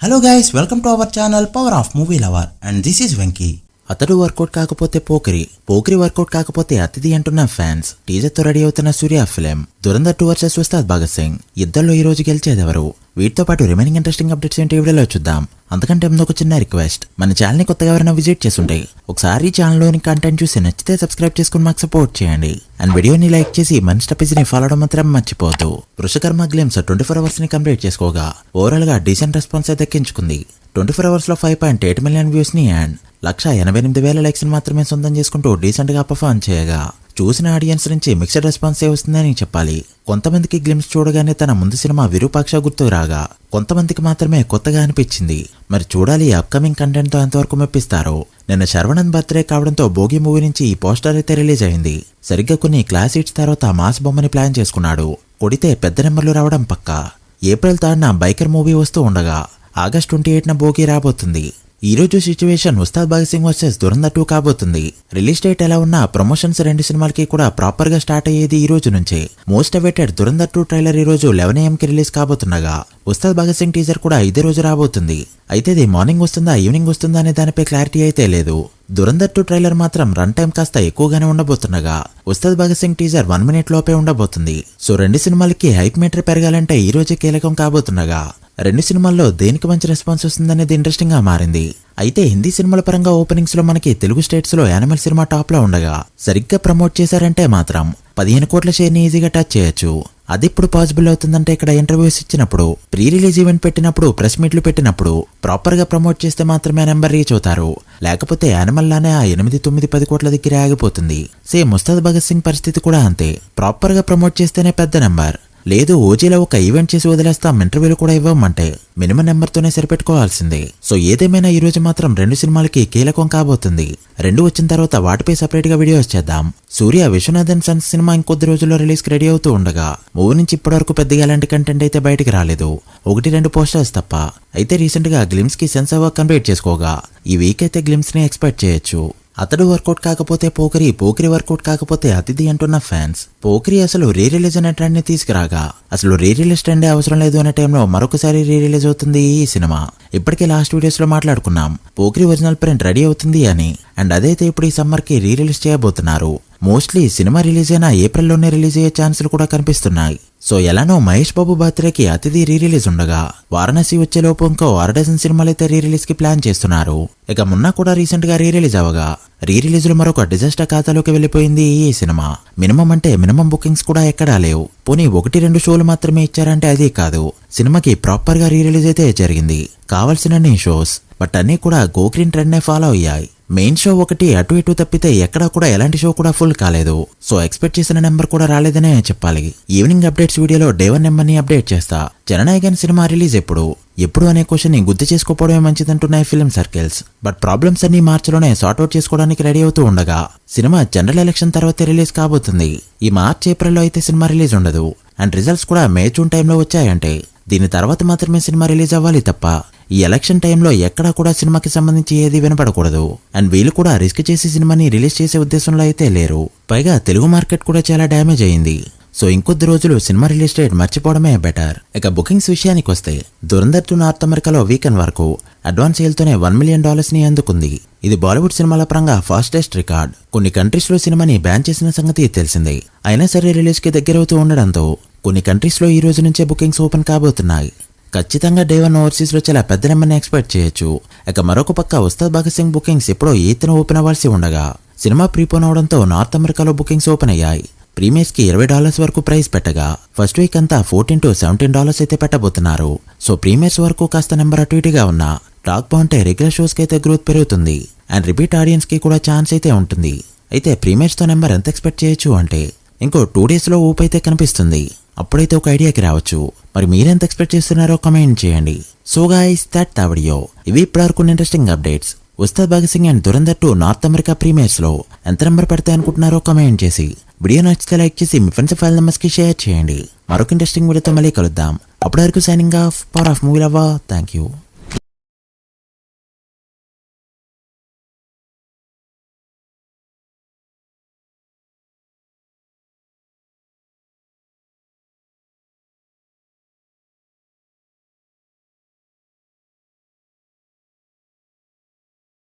Hello guys, welcome to our channel power of movie lover and this is Venky. అతడు work out కాకపోతే Pokiri work out కాకపోతే అతిథి అంటున్న ఫ్యాన్స్. టీజర్ తో రెడీ అవుతున్న సూర్య ఫిలిం దురంధర్ 2 వర్సెస్ ఉస్తాద్ భగత్ సింగ్. ఇద్దరిలో ఈ రోజు గెలిచేదెవరు? వీటితో పాటు రిమైనింగ్ ఇంట్రెస్టింగ్ అప్డేట్స్ ఏంటి వీడియోలో చూద్దాం. అంతకంటే ముందు ఒక చిన్న రిక్వెస్ట్, మన ఛానల్ ని కొత్తగా ఎవరైనా విజిట్ చేస్తుంటే ఒకసారి ఛానల్లోని కంటెంట్ చూసి నచ్చితే సబ్స్క్రైబ్ చేసుకుని మాకు సపోర్ట్ చేయండి. అండ్ వీడియోని లైక్ చేసి మన స్టెప్స్ ని ఫాలో అవడం మాత్రం మర్చిపోవద్దు. వృషకర్మ గ్లిమ్స్ 24 అవర్స్ ని కంప్లీట్ చేసుకోగా ఓవరాల్ గా డీసెంట్ రెస్పాన్స్ అయితే దక్కించుకుంది. 24 అవర్స్ లో 5.8 మిలియన్ వ్యూస్ ని అండ్ 188,000 లైక్స్ ని మాత్రమే సొంతం చేసుకుంటూ డీసెంట్ గా పర్ఫార్మ్ చేయగా చూసిన ఆడియన్స్ నుంచి మిక్స్డ్ రెస్పాన్స్ వస్తుందని చెప్పాలి. కొంతమందికి గ్లిమ్స్ చూడగానే తన ముందు సినిమా విరూపాక్ష గుర్తు రాగా, కొంతమందికి మాత్రమే కొత్తగా అనిపించింది. మరి చూడాలి అప్కమింగ్ కంటెంట్ తో ఎంతవరకు మెప్పిస్తారో. నిన్న శర్వణన్ బర్త్డే కావడంతో భోగి మూవీ నుంచి ఈ పోస్టర్ అయితే రిలీజ్ అయింది. సరిగ్గా కొన్ని క్లాస్ హిట్స్ తర్వాత మాస్ బొమ్మని ప్లాన్ చేసుకున్నాడు. కొడితే పెద్ద నెంబర్లు రావడం పక్కా. ఏప్రిల్ 3న బైకర్ మూవీ వస్తూ ఉండగా ఆగస్ట్ 28న భోగి రాబోతుంది. ఈ రోజు సిచ్యువేషన్ ఉస్తాద్ భగత్ సింగ్ వర్సెస్ దురంధర్ 2 కాబోతుంది. రిలీజ్ డేట్ ఎలా ఉన్నా ప్రమోషన్స్ రెండు సినిమాలకి కూడా ప్రాపర్ గా స్టార్ట్ అయ్యేది ఈ రోజు నుంచే. మోస్ట్ అవైటెడ్ దురంధర్ 2 ట్రైలర్ ఈ రోజు 11 AM కి రిలీజ్ కాబోతుండగా ఉస్తాద్ భగత్ సింగ్ టీజర్ కూడా ఇదే రోజు రాబోతుంది. అయితే ఇది మార్నింగ్ వస్తుందా ఈవినింగ్ వస్తుందా అనే దానిపై క్లారిటీ అయితే లేదు. దురంధర్ 2 ట్రైలర్ మాత్రం రన్ టైం కాస్త ఎక్కువగానే ఉండబోతుండగా ఉస్తాద్ భగత్ సింగ్ టీజర్ 1 minute లోపే ఉండబోతుంది. సో రెండు సినిమాలకి హైప్ మీటర్ పెరగాలంటే ఈ రోజే కీలకం కాబోతుండగా రెండు సినిమాల్లో దేనికి మంచి రెస్పాన్స్ వస్తుందనేది ఇంట్రెస్టింగ్ గా మారింది. అయితే హిందీ సినిమాల పరంగా ఓపెనింగ్స్ లో మనకి తెలుగు స్టేట్స్ లో యానిమల్ సినిమా టాప్ లో ఉండగా సరిగ్గా ప్రమోట్ చేశారంటే మాత్రం 15 కోట్ల షేర్ ని ఈజీగా టచ్ చేయొచ్చు. అది ఇప్పుడు పాసిబుల్ అవుతుందంటే ఇక్కడ ఇంటర్వ్యూస్ ఇచ్చినప్పుడు, ప్రీ రిలీజ్ ఈవెంట్ పెట్టినప్పుడు, ప్రెస్ మీట్లు పెట్టినప్పుడు ప్రాపర్ గా ప్రమోట్ చేస్తే మాత్రమే నెంబర్ రీచ్ అవుతారు. లేకపోతే యానిమల్ లానే ఆ 8, 9, 10 కోట్ల దగ్గర ఆగిపోతుంది. సేమ్ ఉస్తాద్ భగత్ సింగ్ పరిస్థితి కూడా అంతే. ప్రాపర్ గా ప్రమోట్ చేస్తేనే పెద్ద నెంబర్. లేదు ఓజీలో ఒక ఈవెంట్ చేసి వదిలేస్తాం, ఇంటర్వ్యూలు కూడా ఇవ్వమంటే మినిమం నెంబర్ తోనే సరిపెట్టుకోవాల్సిందే. సో ఏదేమైనా ఈ రోజు మాత్రం రెండు సినిమాలకి కీలకం కాబోతుంది. రెండు వచ్చిన తర్వాత వాటిపై సపరేట్ గా వీడియోస్ చేద్దాం. సూర్య విశ్వనాథన్ సన్స్ సినిమా ఇంకొద్ది రోజుల్లో రిలీజ్ కి రెడీ అవుతూ ఉండగా మూవీ నుంచి ఇప్పటివరకు పెద్దగా ఎలాంటి కంటెంట్ అయితే బయటికి రాలేదు. 1-2 పోస్టర్స్ తప్ప. అయితే రీసెంట్ గా గ్లిమ్స్ కి సెన్సార్ వర్క్ కంప్లీట్ చేసుకోగా ఈ వీక్ అయితే గ్లిమ్స్ ని ఎక్స్పెక్ట్ చేయొచ్చు. అతడు వర్కౌట్ కాకపోతే పోకిరి వర్కౌట్ కాకపోతే అతిథి అంటున్న ఫ్యాన్స్. పోకిరి అసలు రీ రిలీజ్ అనే ట్రెండ్ ని తీసుకురాగా అసలు రీ రిలీజ్ ట్రెండే అవసరం లేదు అనే టైంలో మరొకసారి రీ రిలీజ్ అవుతుంది ఈ సినిమా. ఇప్పటికే లాస్ట్ వీడియోస్ లో మాట్లాడుకున్నాం పోకిరి ఒరిజినల్ ప్రింట్ రెడీ అవుతుంది అని. అండ్ అదైతే ఇప్పుడు ఈ సమ్మర్ కి రీ రిలీజ్ చేయబోతున్నారు. మోస్ట్లీ సినిమా రిలీజ్ అయినా ఏప్రిల్లోనే రిలీజ్ అయ్యే ఛాన్సులు కూడా కనిపిస్తున్నాయి. సో ఎలానో మహేష్ బాబు బర్త్డేకి అతిథి రీ రిలీజ్ ఉండగా వారణాసి వచ్చేలోపు ఇంకో 6 డజన్ సినిమాలైతే రీ రిలీజ్ కి ప్లాన్ చేస్తున్నారు. ఇక మొన్న కూడా రీసెంట్ గా రీ రిలీజ్ అవగా రీ రిలీజ్ లో మరొక డిజాస్టర్ ఖాతాలోకి వెళ్లిపోయింది ఈ సినిమా. మినిమం అంటే మినిమం బుకింగ్స్ కూడా ఎక్కడా లేవు. పోనీ 1-2 షోలు మాత్రమే ఇచ్చారంటే అది కాదు. సినిమాకి ప్రాపర్ గా రీ రిలీజ్ అయితే జరిగింది. కావాల్సినన్ని షోస్, బట్ అన్ని కూడా గో గ్రీన్ ట్రెండ్ నే ఫాలో అయ్యాయి. మెయిన్ షో ఒకటి అటు ఇటు తప్పితే ఎక్కడా కూడా ఎలాంటి షో కూడా ఫుల్ కాలేదు. సో ఎక్స్పెక్ట్ చేసిన నెంబర్ కూడా రాలేదనే చెప్పాలి. ఈవినింగ్ అప్డేట్స్ వీడియోలో డే 1 నెంబర్ ని అప్డేట్ చేస్తా. జననాయకన్ సినిమా రిలీజ్ ఎప్పుడు అనే క్వశ్చన్ ని గుర్తు చేసుకోవడమే మంచిదంటున్నాయి ఫిల్మ్ సర్కిల్స్. బట్ ప్రాబ్లమ్స్ అన్ని మార్చిలోనే సార్ట్అవుట్ చేసుకోవడానికి రెడీ అవుతూ ఉండగా సినిమా జనరల్ ఎలక్షన్ తర్వాత రిలీజ్ కాబోతుంది. ఈ మార్చ్ ఏప్రిల్లో అయితే సినిమా రిలీజ్ ఉండదు. అండ్ రిజల్ట్స్ కూడా మే జూన్ టైంలో వచ్చాయంటే దీని తర్వాత మాత్రమే సినిమా రిలీజ్ అవ్వాలి తప్ప ఈ ఎలక్షన్ టైంలో ఎక్కడా కూడా సినిమాకి సంబంధించి ఏది వినపడకూడదు. అండ్ వీళ్ళు కూడా రిస్క్ చేసి సినిమాని రిలీజ్ చేసే ఉద్దేశంలో అయితే లేరు. పైగా తెలుగు మార్కెట్ కూడా చాలా డ్యామేజ్ అయింది. సో ఇంకొద్ది రోజులు సినిమా రిలీజ్ డేట్ మర్చిపోవడమే బెటర్. ఇక బుకింగ్స్ విషయానికి వస్తే దురంధర్ 2 నార్త్ అమెరికాలో వీకెండ్ వరకు అడ్వాన్స్ సేల్తోనే $1 million ని అందుకుంది. ఇది బాలీవుడ్ సినిమాల పరంగా ఫాస్టెస్ట్ రికార్డ్. కొన్ని కంట్రీస్ లో సినిమాని బ్యాన్ చేసిన సంగతి తెలిసిందే. అయినా సరే రిలీజ్ కి దగ్గరవుతూ ఉండడంతో కొన్ని కంట్రీస్ లో ఈ రోజు నుంచే బుకింగ్స్ ఓపెన్ కాబోతున్నాయి. ఖచ్చితంగా డే 1 ఓవర్సీస్ లో చాలా పెద్ద నెంబర్ని ఎక్స్పెక్ట్ చేయొచ్చు. ఇక మరొక పక్క ఉస్తాద్ భగత్ సింగ్ బుకింగ్స్ ఎప్పుడో 8న ఓపెన్ అవ్వాల్సి ఉండగా సినిమా ప్రీపోన్ అవడంతో నార్త్ అమెరికాలో బుకింగ్స్ ఓపెన్ అయ్యాయి. ప్రీమియర్స్ కి $20 వరకు ప్రైస్ పెట్టగా ఫస్ట్ వీక్ అంతా $14 to $17 అయితే పెట్టబోతున్నారు. సో ప్రీమియర్స్ వరకు కాస్త నెంబర్ అటు ఇటుగా ఉన్నా టాక్ బాగుంటే రెగ్యులర్ షోస్ కి అయితే గ్రోత్ పెరుగుతుంది. అండ్ రిపీట్ ఆడియన్స్ కి కూడా ఛాన్స్ అయితే ఉంటుంది. అయితే ప్రీమియర్స్ తో నెంబర్ ఎంత ఎక్స్పెక్ట్ చేయొచ్చు అంటే ఇంకో 2 days లో ఊపు అయితే కనిపిస్తుంది. అప్పుడైతే ఒక ఐడియాకి రావచ్చు. మరి మీరెంత ఎక్స్పెక్ట్ చేస్తున్నారో కమెంట్ చేయండి. So guys that the video. ఇవి ఇప్పటివరకు interesting updates. Ustaad Bhagat Singh and Dhurandhar 2 North America premieres లో ఎంత నెంబర్ పెడతాయి అనుకుంటున్నారో కమెంట్ చేసి వీడియో నచ్చితే లైక్ చేసి మీ ఫ్రెండ్స్ ఫైల్ నెంబర్స్ కి షేర్ చేయండి. మరొక ఇంట్రెస్టింగ్ వీడియోతో మళ్ళీ కలుద్దాం. అప్పటి వరకు signing off power of movie lover. Thank you.